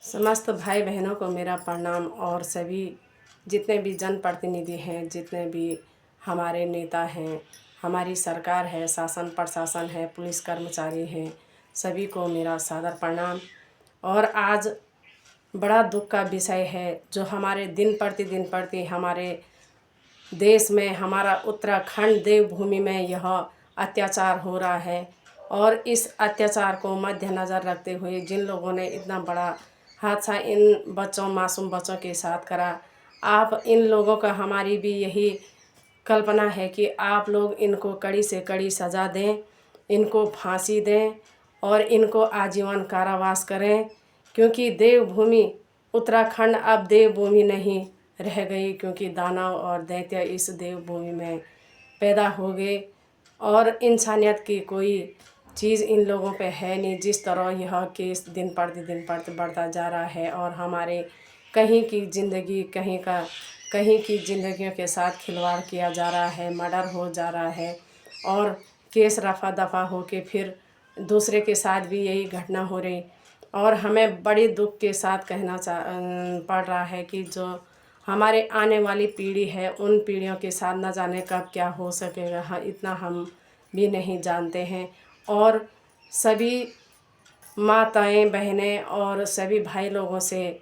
समस्त भाई बहनों को मेरा प्रणाम। और सभी जितने भी जनप्रतिनिधि हैं, जितने भी हमारे नेता हैं, हमारी सरकार है, शासन प्रशासन है, पुलिस कर्मचारी हैं, सभी को मेरा सादर प्रणाम। और आज बड़ा दुख का विषय है जो हमारे दिन प्रति हमारे देश में, हमारा उत्तराखंड देवभूमि में यह अत्याचार हो रहा है। और इस अत्याचार को मद्देनज़र रखते हुए जिन लोगों ने इतना बड़ा हादसा इन बच्चों, मासूम बच्चों के साथ करा, आप इन लोगों का, हमारी भी यही कल्पना है कि आप लोग इनको कड़ी से कड़ी सज़ा दें, इनको फांसी दें और इनको आजीवन कारावास करें। क्योंकि देवभूमि उत्तराखंड अब देवभूमि नहीं रह गई, क्योंकि दानव और दैत्य इस देवभूमि में पैदा हो गए और इंसानियत की कोई चीज़ इन लोगों पे है नहीं। जिस तरह यह केस दिन पर बढ़ता जा रहा है और हमारे कहीं की ज़िंदगी, कहीं की ज़िंदगियों के साथ खिलवाड़ किया जा रहा है, मर्डर हो जा रहा है और केस रफा दफा हो के फिर दूसरे के साथ भी यही घटना हो रही। और हमें बड़ी दुख के साथ कहना पड़ रहा है कि जो हमारे आने वाली पीढ़ी है, उन पीढ़ियों के साथ न जाने कब क्या हो सकेगा, हाँ इतना हम भी नहीं जानते हैं। और सभी माताएं, बहनें और सभी भाई लोगों से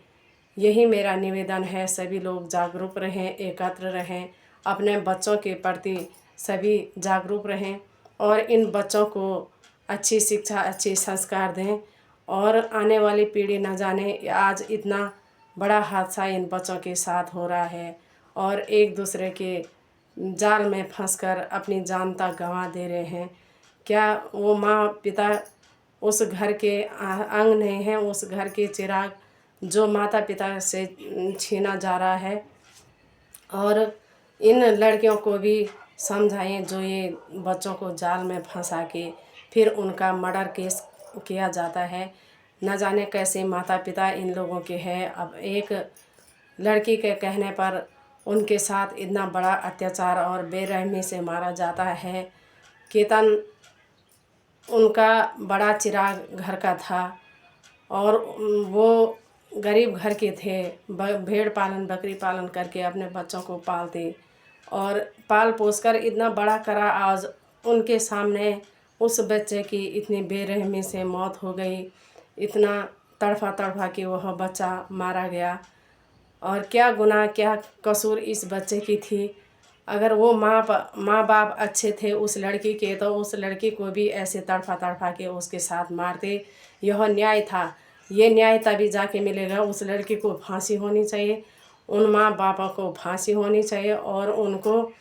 यही मेरा निवेदन है, सभी लोग जागरूक रहें, एकत्र रहें, अपने बच्चों के प्रति सभी जागरूक रहें और इन बच्चों को अच्छी शिक्षा, अच्छी संस्कार दें। और आने वाली पीढ़ी न जाने आज इतना बड़ा हादसा इन बच्चों के साथ हो रहा है और एक दूसरे के जाल में फंसकर अपनी जान तक गंवा दे रहे हैं। क्या वो माँ पिता उस घर के अंग नहीं हैं, उस घर के चिराग जो माता पिता से छीना जा रहा है। और इन लड़कियों को भी समझाएं जो ये बच्चों को जाल में फंसा के फिर उनका मर्डर केस किया जाता है। न जाने कैसे माता पिता इन लोगों के हैं। अब एक लड़की के कहने पर उनके साथ इतना बड़ा अत्याचार और बेरहमी से मारा जाता है। केतन उनका बड़ा चिराग घर का था और वो गरीब घर के थे, भेड़ पालन, बकरी पालन करके अपने बच्चों को पालते और पाल पोस कर इतना बड़ा करा। आज उनके सामने उस बच्चे की इतनी बेरहमी से मौत हो गई, इतना तड़फा के वह बच्चा मारा गया। और क्या गुनाह, क्या कसूर इस बच्चे की थी। अगर वो माँ बाप अच्छे थे उस लड़की के, तो उस लड़की को भी ऐसे तड़फा के उसके साथ मारते। यह न्याय था। ये न्याय तभी जाके मिलेगा। उस लड़की को फांसी होनी चाहिए, उन माँ बापों को फांसी होनी चाहिए और उनको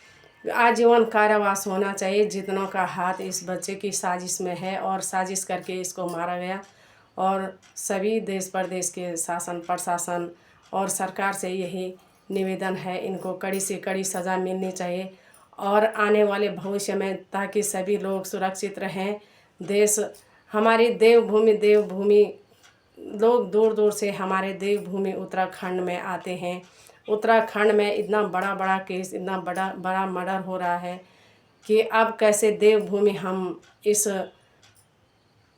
आजीवन कारावास होना चाहिए जितनों का हाथ इस बच्चे की साजिश में है और साजिश करके इसको मारा गया। और सभी देश प्रदेश के शासन प्रशासन और सरकार से यही निवेदन है, इनको कड़ी से कड़ी सज़ा मिलनी चाहिए और आने वाले भविष्य में ताकि सभी लोग सुरक्षित रहें। देश हमारी देवभूमि लोग दूर दूर से हमारे देवभूमि उत्तराखंड में आते हैं। उत्तराखंड में इतना बड़ा केस, इतना बड़ा मर्डर हो रहा है कि अब कैसे देवभूमि हम इस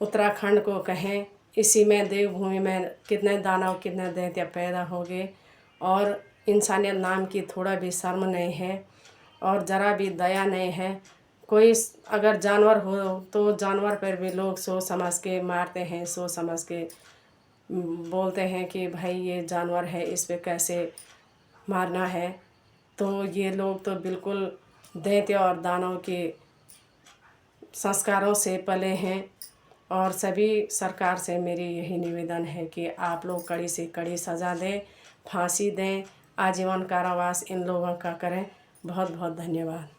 उत्तराखंड को कहें। इसी में देवभूमि में कितने दानव, कितने दैत्य पैदा हो गए और इंसानियत नाम की थोड़ा भी शर्म नहीं है और ज़रा भी दया नहीं है। कोई अगर जानवर हो तो जानवर पर भी लोग सोच समझ के मारते हैं, सोच समझ के बोलते हैं कि भाई ये जानवर है, इस पे कैसे मारना है। तो ये लोग तो बिल्कुल दैत्य और दानव के संस्कारों से पले हैं। और सभी सरकार से मेरी यही निवेदन है कि आप लोग कड़ी से कड़ी सज़ा दें, फांसी दें, आजीवन कारावास इन लोगों का करें। बहुत बहुत धन्यवाद।